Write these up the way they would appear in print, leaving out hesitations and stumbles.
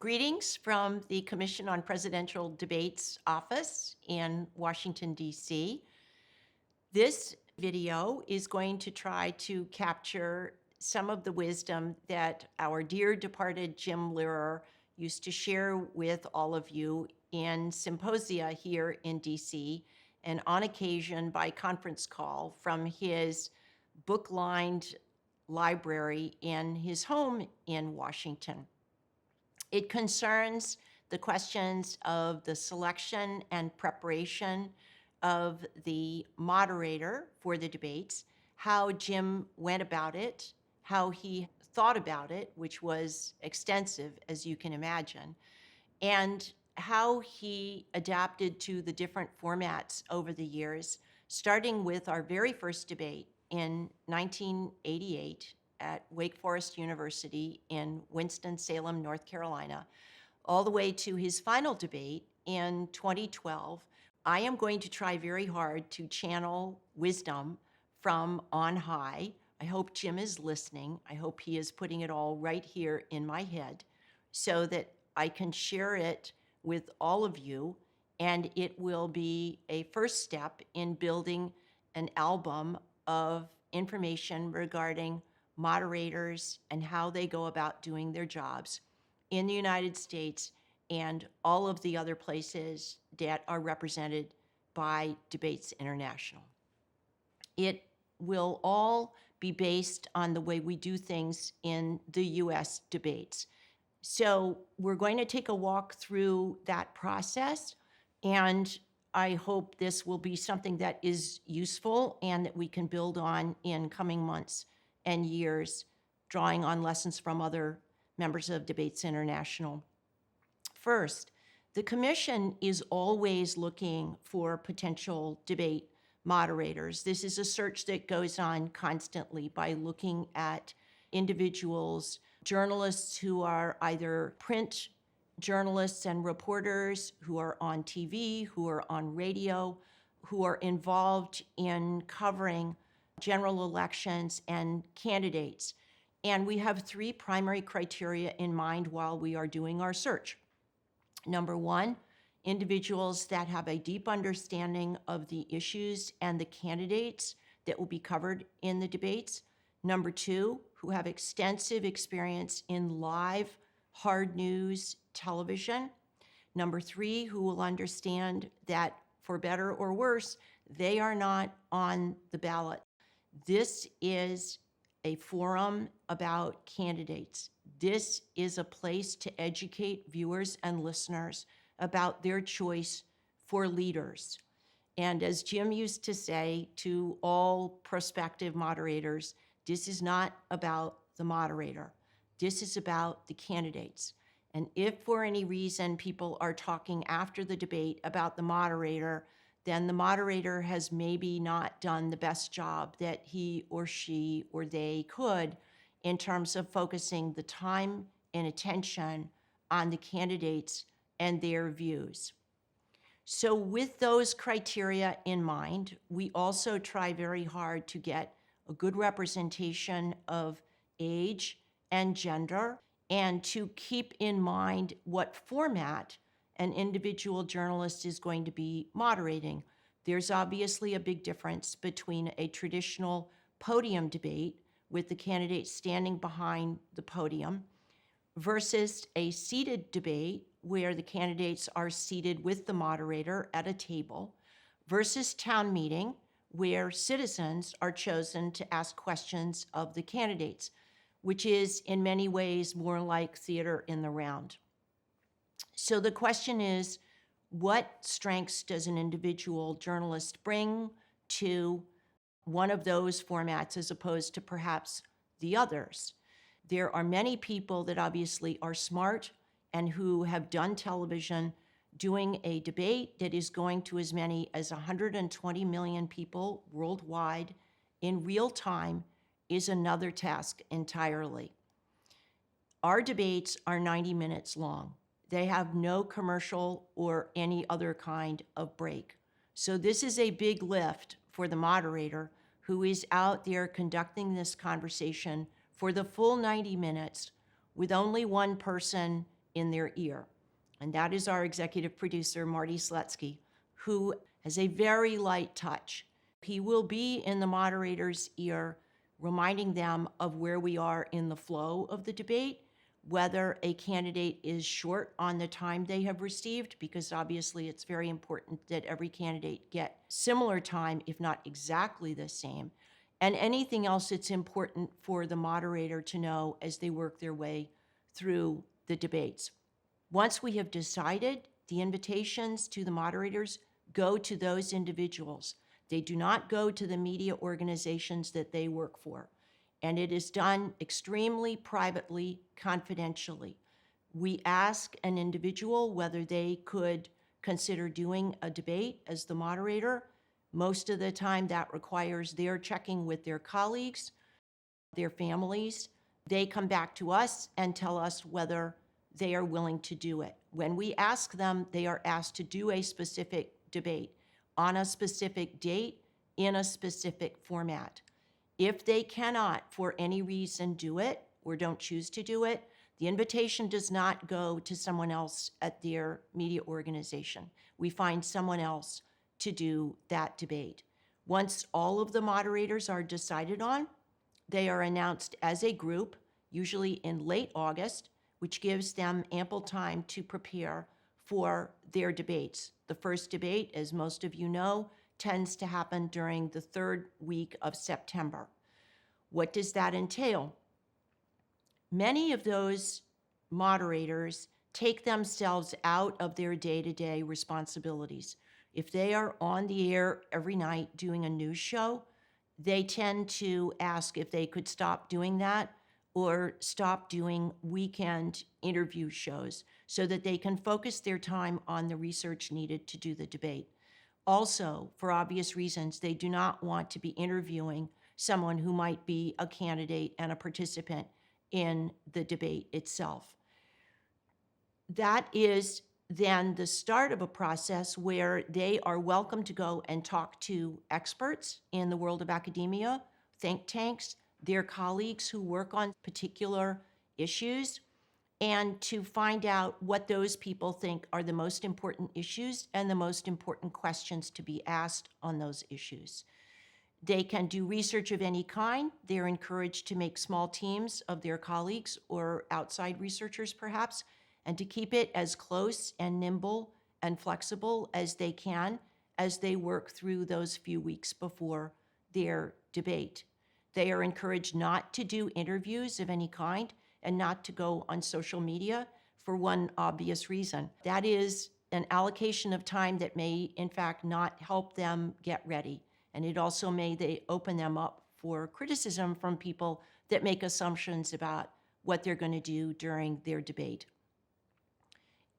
Greetings from the Commission on Presidential Debates office in Washington, D.C. This video is going to try to capture some of the wisdom that our dear departed Jim Lehrer used to share with all of you in symposia here in D.C. and on occasion by conference call from his book-lined library in his home in Washington. It concerns the questions of the selection and preparation of the moderator for the debates, how Jim went about it, how he thought about it, which was extensive, as you can imagine, and how he adapted to the different formats over the years, starting with our very first debate in 1988 at Wake Forest University in Winston-Salem, North Carolina, all the way to his final debate in 2012. I am going to try very hard to channel wisdom from on high. I hope Jim is listening. I hope he is putting it all right here in my head so that I can share it with all of you, and it will be a first step in building an album of information regarding moderators and how they go about doing their jobs in the United States and all of the other places that are represented by Debates International. It will all be based on the way we do things in the U.S. debates. So we're going to take a walk through that process, and I hope this will be something that is useful and that we can build on in coming months and years, drawing on lessons from other members of Debates International. First, the Commission is always looking for potential debate moderators. This is a search that goes on constantly by looking at individuals, journalists who are either print journalists and reporters, who are on TV, who are on radio, who are involved in covering general elections and candidates. And we have three primary criteria in mind while we are doing our search. Number one, individuals that have a deep understanding of the issues and the candidates that will be covered in the debates. Number two, who have extensive experience in live, hard news television. Number three, who will understand that, for better or worse, they are not on the ballot. This is a forum about candidates. This is a place to educate viewers and listeners about their choice for leaders. And as Jim used to say to all prospective moderators, this is not about the moderator. This is about the candidates. And if for any reason people are talking after the debate about the moderator, then the moderator has maybe not done the best job that he or she or they could in terms of focusing the time and attention on the candidates and their views. So with those criteria in mind, we also try very hard to get a good representation of age and gender, and to keep in mind what format an individual journalist is going to be moderating. There's obviously a big difference between a traditional podium debate with the candidate standing behind the podium versus a seated debate where the candidates are seated with the moderator at a table versus town meeting where citizens are chosen to ask questions of the candidates, which is in many ways more like theater in the round. So the question is, what strengths does an individual journalist bring to one of those formats as opposed to perhaps the others? There are many people that obviously are smart and who have done television. Doing a debate that is going to as many as 120 million people worldwide in real time is another task entirely. Our debates are 90 minutes long. They have no commercial or any other kind of break. So this is a big lift for the moderator who is out there conducting this conversation for the full 90 minutes with only one person in their ear. And that is our executive producer, Marty Slutsky, who has a very light touch. He will be in the moderator's ear, reminding them of where we are in the flow of the debate, whether a candidate is short on the time they have received, because obviously it's very important that every candidate get similar time, if not exactly the same, and anything else that's important for the moderator to know as they work their way through the debates. Once we have decided, the invitations to the moderators go to those individuals. They do not go to the media organizations that they work for. And it is done extremely privately, confidentially. We ask an individual whether they could consider doing a debate as the moderator. Most of the time that requires their checking with their colleagues, their families. They come back to us and tell us whether they are willing to do it. When we ask them, they are asked to do a specific debate on a specific date in a specific format. If they cannot, for any reason, do it or don't choose to do it, the invitation does not go to someone else at their media organization. We find someone else to do that debate. Once all of the moderators are decided on, they are announced as a group, usually in late August, which gives them ample time to prepare for their debates. The first debate, as most of you know, tends to happen during the third week of September. What does that entail? Many of those moderators take themselves out of their day-to-day responsibilities. If they are on the air every night doing a news show, they tend to ask if they could stop doing that or stop doing weekend interview shows so that they can focus their time on the research needed to do the debate. Also, for obvious reasons, they do not want to be interviewing someone who might be a candidate and a participant in the debate itself. That is then the start of a process where they are welcome to go and talk to experts in the world of academia, think tanks, their colleagues who work on particular issues, and to find out what those people think are the most important issues and the most important questions to be asked on those issues. They can do research of any kind. They're encouraged to make small teams of their colleagues or outside researchers perhaps, and to keep it as close and nimble and flexible as they can as they work through those few weeks before their debate. They are encouraged not to do interviews of any kind and not to go on social media for one obvious reason. That is an allocation of time that may, in fact, not help them get ready. And it also may open them up for criticism from people that make assumptions about what they're going to do during their debate.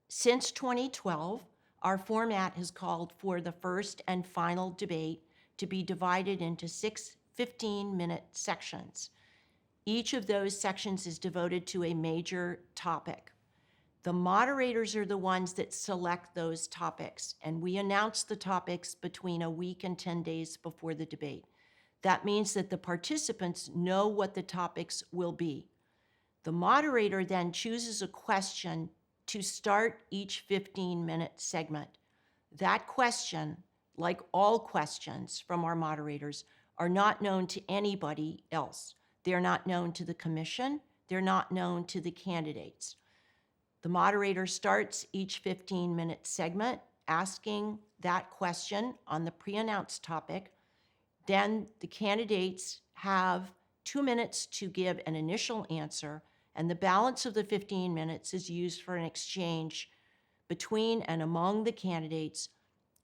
Since 2012, our format has called for the first and final debate to be divided into 6 15-minute sections. Each of those sections is devoted to a major topic. The moderators are the ones that select those topics, and we announce the topics between a week and 10 days before the debate. That means that the participants know what the topics will be. The moderator then chooses a question to start each 15-minute segment. That question, like all questions from our moderators, are not known to anybody else. They're not known to the commission. They're not known to the candidates. The moderator starts each 15-minute segment asking that question on the pre-announced topic. Then the candidates have 2 minutes to give an initial answer, and the balance of the 15 minutes is used for an exchange between and among the candidates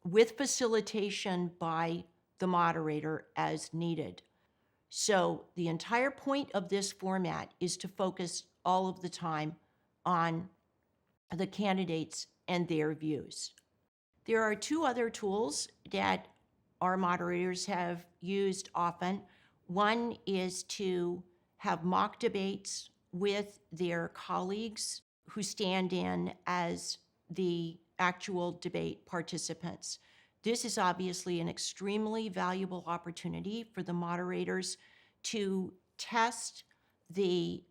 with facilitation by the moderator as needed. So the entire point of this format is to focus all of the time on the candidates and their views. There are 2 other tools that our moderators have used often. One is to have mock debates with their colleagues who stand in as the actual debate participants. This is obviously an extremely valuable opportunity for the moderators to test the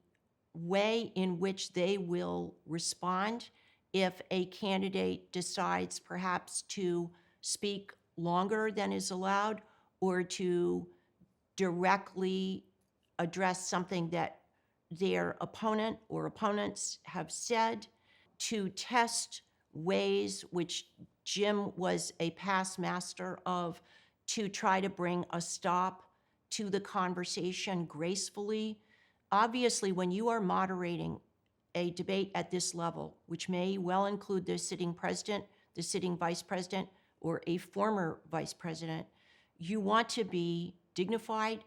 way in which they will respond if a candidate decides perhaps to speak longer than is allowed or to directly address something that their opponent or opponents have said, to test ways which Jim was a past master of, to try to bring a stop to the conversation gracefully. Obviously, when you are moderating a debate at this level, which may well include the sitting president, the sitting vice president, or a former vice president, you want to be dignified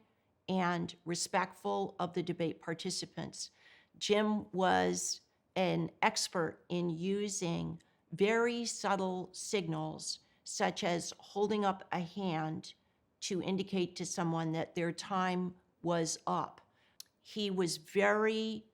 and respectful of the debate participants. Jim was an expert in using very subtle signals, such as holding up a hand to indicate to someone that their time was up. He was very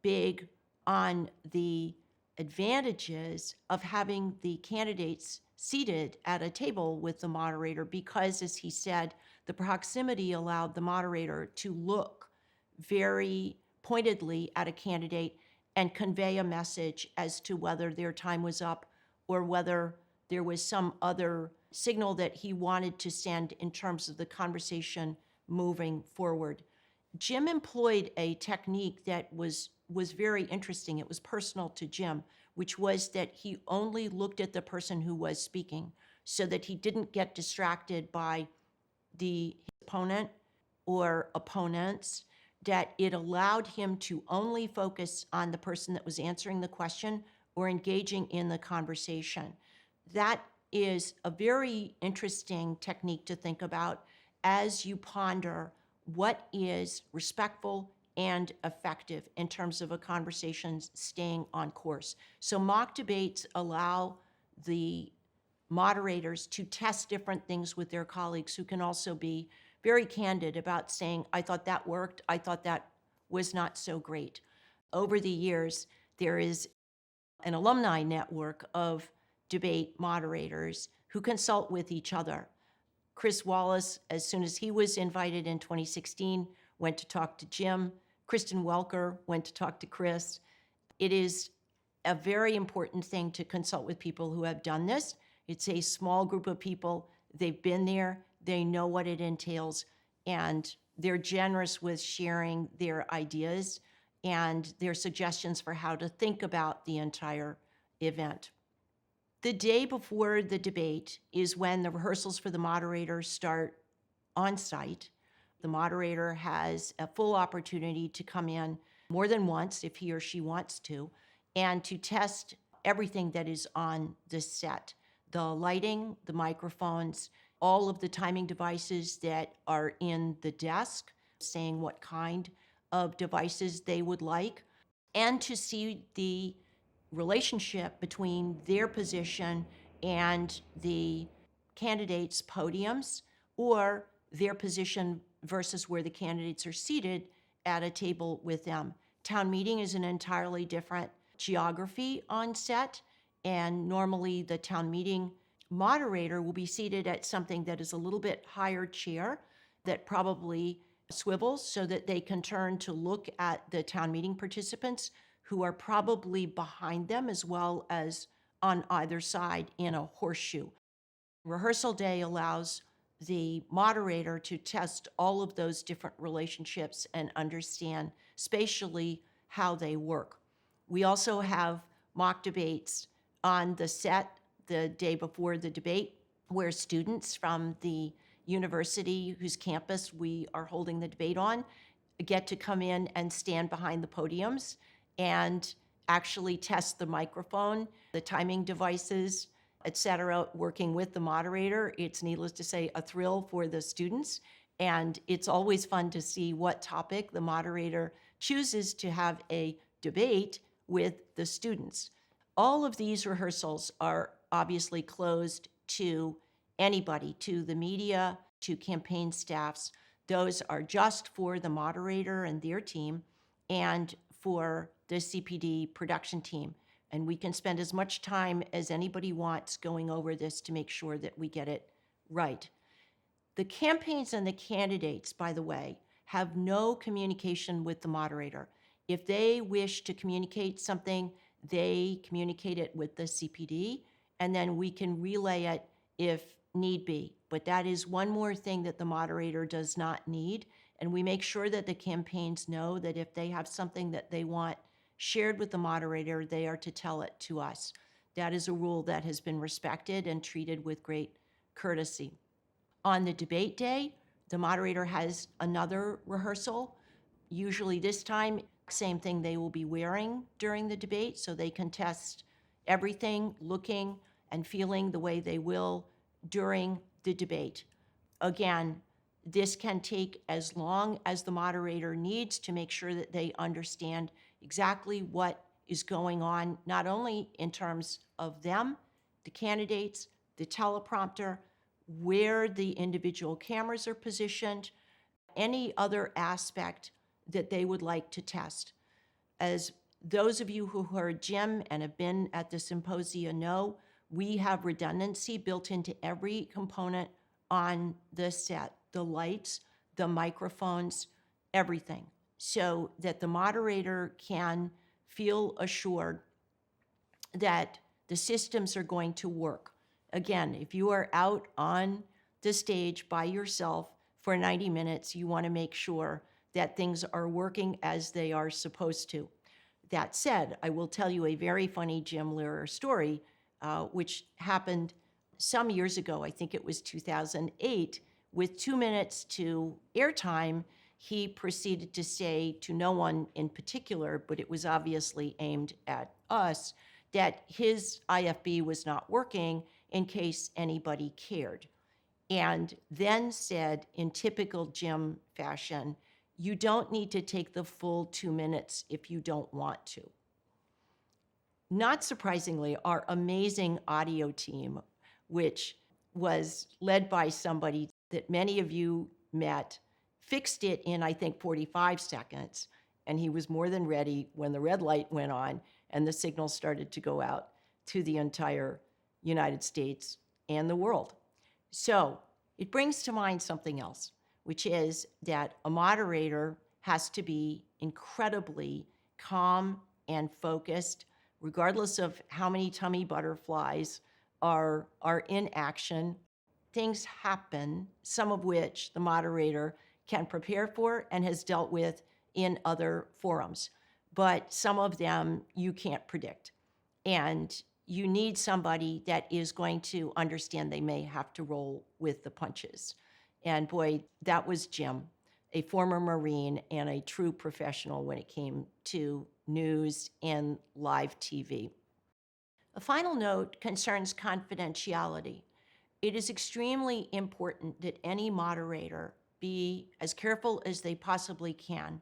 big on the advantages of having the candidates seated at a table with the moderator because, as he said, the proximity allowed the moderator to look very pointedly at a candidate and convey a message as to whether their time was up or whether there was some other signal that he wanted to send in terms of the conversation moving forward. Jim employed a technique that was very interesting. It was personal to Jim, which was that he only looked at the person who was speaking so that he didn't get distracted by the opponent or opponents, that it allowed him to only focus on the person that was answering the question or engaging in the conversation. That is a very interesting technique to think about as you ponder what is respectful and effective in terms of a conversation staying on course. So mock debates allow the moderators to test different things with their colleagues who can also be very candid about saying, I thought that worked, I thought that was not so great. Over the years, there is an alumni network of debate moderators who consult with each other. Chris Wallace, as soon as he was invited in 2016, went to talk to Jim. Kristen Welker went to talk to Chris. It is a very important thing to consult with people who have done this. It's a small group of people. They've been there. They know what it entails, and they're generous with sharing their ideas and their suggestions for how to think about the entire event. The day before the debate is when the rehearsals for the moderator start on site. The moderator has a full opportunity to come in more than once if he or she wants to, and to test everything that is on the set. The lighting, the microphones, all of the timing devices that are in the desk, saying what kind of devices they would like, and to see the relationship between their position and the candidates' podiums, or their position versus where the candidates are seated at a table with them. Town meeting is an entirely different geography on set, and normally the town meeting moderator will be seated at something that is a little bit higher chair that probably swivels so that they can turn to look at the town meeting participants who are probably behind them as well as on either side in a horseshoe. Rehearsal day allows the moderator to test all of those different relationships and understand spatially how they work. We also have mock debates on the set the day before the debate, where students from the university whose campus we are holding the debate on get to come in and stand behind the podiums and actually test the microphone, the timing devices, et cetera, working with the moderator. It's needless to say a thrill for the students, and it's always fun to see what topic the moderator chooses to have a debate with the students. All of these rehearsals are obviously closed to anybody, to the media, to campaign staffs. Those are just for the moderator and their team and for the CPD production team. And we can spend as much time as anybody wants going over this to make sure that we get it right. The campaigns and the candidates, by the way, have no communication with the moderator. If they wish to communicate something, they communicate it with the CPD, and then we can relay it if need be. But that is one more thing that the moderator does not need. And we make sure that the campaigns know that if they have something that they want shared with the moderator, they are to tell it to us. That is a rule that has been respected and treated with great courtesy. On the debate day, the moderator has another rehearsal. Usually this time, same thing they will be wearing during the debate, so they can test everything, looking and feeling the way they will during the debate. Again, this can take as long as the moderator needs to make sure that they understand exactly what is going on, not only in terms of them, the candidates, the teleprompter, where the individual cameras are positioned, any other aspect that they would like to test. As those of you who heard Jim and have been at the symposia know, we have redundancy built into every component on the set, the lights, the microphones, everything, so that the moderator can feel assured that the systems are going to work. Again, if you are out on the stage by yourself for 90 minutes, you want to make sure that things are working as they are supposed to. That said, I will tell you a very funny Jim Lehrer story, which happened some years ago. I think it was 2008. With 2 minutes to airtime, he proceeded to say to no one in particular, but it was obviously aimed at us, that his IFB was not working in case anybody cared. And then said, in typical Jim fashion, you don't need to take the full 2 minutes if you don't want to. Not surprisingly, our amazing audio team, which was led by somebody that many of you met, fixed it in, I think, 45 seconds. And he was more than ready when the red light went on and the signal started to go out to the entire United States and the world. So it brings to mind something else, which is that a moderator has to be incredibly calm and focused, regardless of how many tummy butterflies are in action. Things happen, some of which the moderator can prepare for and has dealt with in other forums, but some of them you can't predict. And you need somebody that is going to understand they may have to roll with the punches. And boy, that was Jim, a former Marine and a true professional when it came to news and live TV. A final note concerns confidentiality. It is extremely important that any moderator be as careful as they possibly can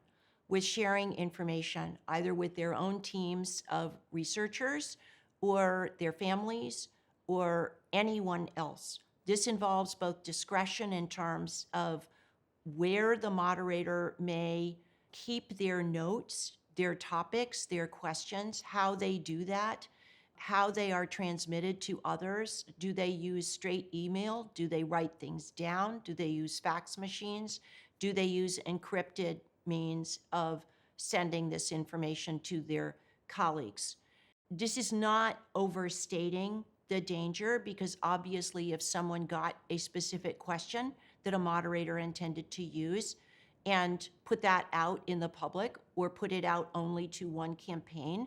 with sharing information, either with their own teams of researchers or their families or anyone else. This involves both discretion in terms of where the moderator may keep their notes, their topics, their questions, how they do that, how they are transmitted to others. Do they use straight email? Do they write things down? Do they use fax machines? Do they use encrypted means of sending this information to their colleagues? This is not overstating the danger, because obviously if someone got a specific question that a moderator intended to use and put that out in the public or put it out only to one campaign,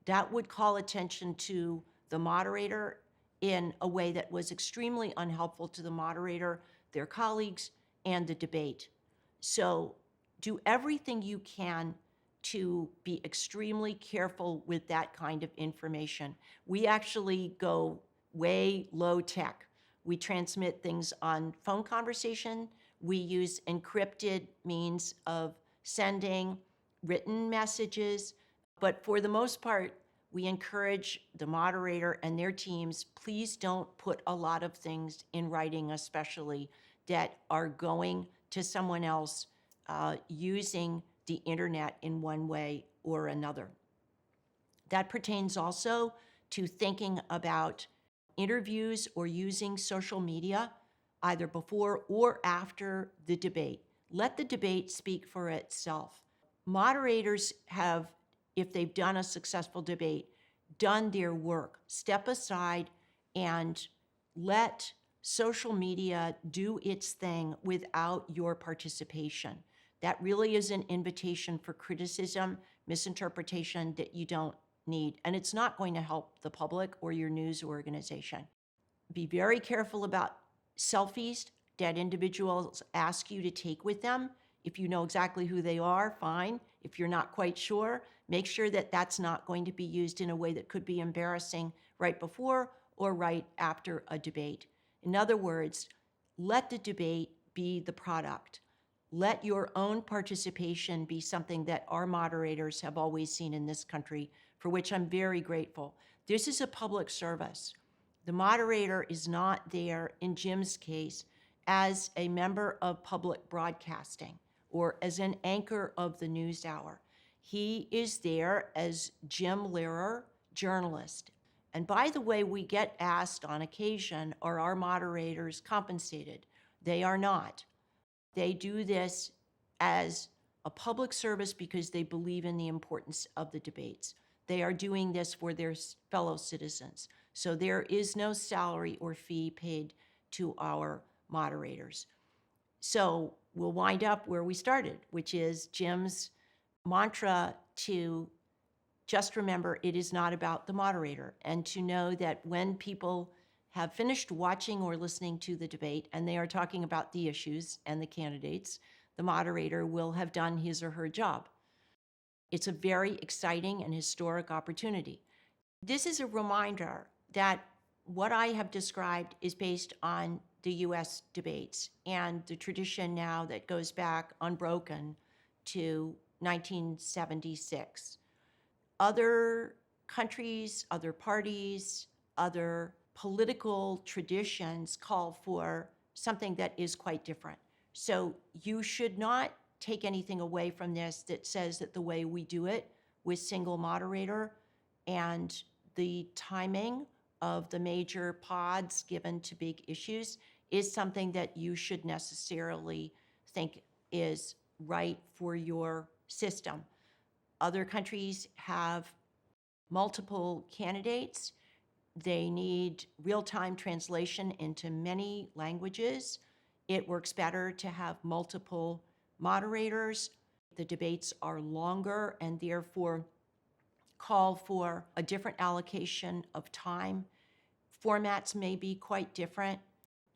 that would call attention to the moderator in a way that was extremely unhelpful to the moderator, their colleagues, and the debate. So do everything you can to be extremely careful with that kind of information. We actually go way low tech. We transmit things on phone conversation. We use encrypted means of sending written messages. But for the most part, we encourage the moderator and their teams, please don't put a lot of things in writing, especially that are going to someone else using the internet in one way or another. That pertains also to thinking about interviews or using social media either before or after the debate. Let the debate speak for itself. Moderators have, if they've done a successful debate, done their work. Step aside and let social media do its thing without your participation. That really is an invitation for criticism, misinterpretation that you don't need. And it's not going to help the public or your news organization. Be very careful about selfies that individuals ask you to take with them. If you know exactly who they are, fine. If you're not quite sure, make sure that that's not going to be used in a way that could be embarrassing right before or right after a debate. In other words, let the debate be the product. Let your own participation be something that our moderators have always seen in this country, for which I'm very grateful. This is a public service. The moderator is not there, in Jim's case, as a member of public broadcasting or as an anchor of the news hour. He is there as Jim Lehrer, journalist. And by the way, we get asked on occasion, are our moderators compensated? They are not. They do this as a public service because they believe in the importance of the debates. They are doing this for their fellow citizens. So there is no salary or fee paid to our moderators. So we'll wind up where we started, which is Jim's mantra to just remember it is not about the moderator, and to know that when people have finished watching or listening to the debate and they are talking about the issues and the candidates, the moderator will have done his or her job. It's a very exciting and historic opportunity. This is a reminder that what I have described is based on the US debates and the tradition now that goes back unbroken to 1976. Other countries, other parties, other political traditions call for something that is quite different. So you should not take anything away from this that says that the way we do it with single moderator and the timing of the major pods given to big issues is something that you should necessarily think is right for your system. Other countries have multiple candidates. They need real-time translation into many languages. It works better to have multiple moderators. The debates are longer and therefore call for a different allocation of time. Formats may be quite different.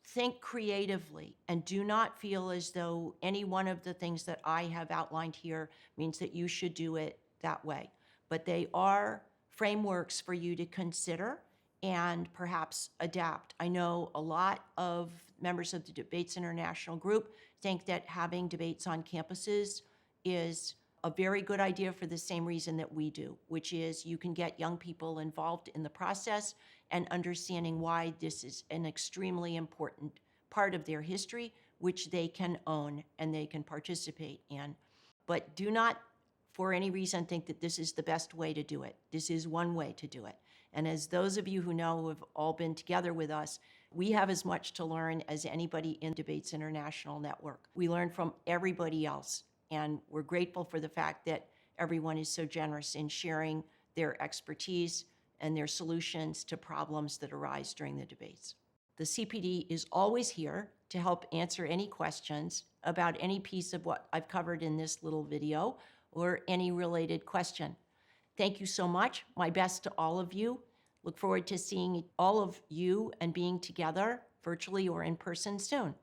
Think creatively and do not feel as though any one of the things that I have outlined here means that you should do it that way. But they are frameworks for you to consider and perhaps adapt. I know a lot of members of the Debates International group think that having debates on campuses is a very good idea for the same reason that we do, which is you can get young people involved in the process and understanding why this is an extremely important part of their history, which they can own and they can participate in. But do not, for any reason, think that this is the best way to do it. This is one way to do it. And as those of you who know who have all been together with us, we have as much to learn as anybody in Debates International Network. We learn from everybody else. And we're grateful for the fact that everyone is so generous in sharing their expertise and their solutions to problems that arise during the debates. The CPD is always here to help answer any questions about any piece of what I've covered in this little video or any related question. Thank you so much. My best to all of you. Look forward to seeing all of you and being together virtually or in person soon.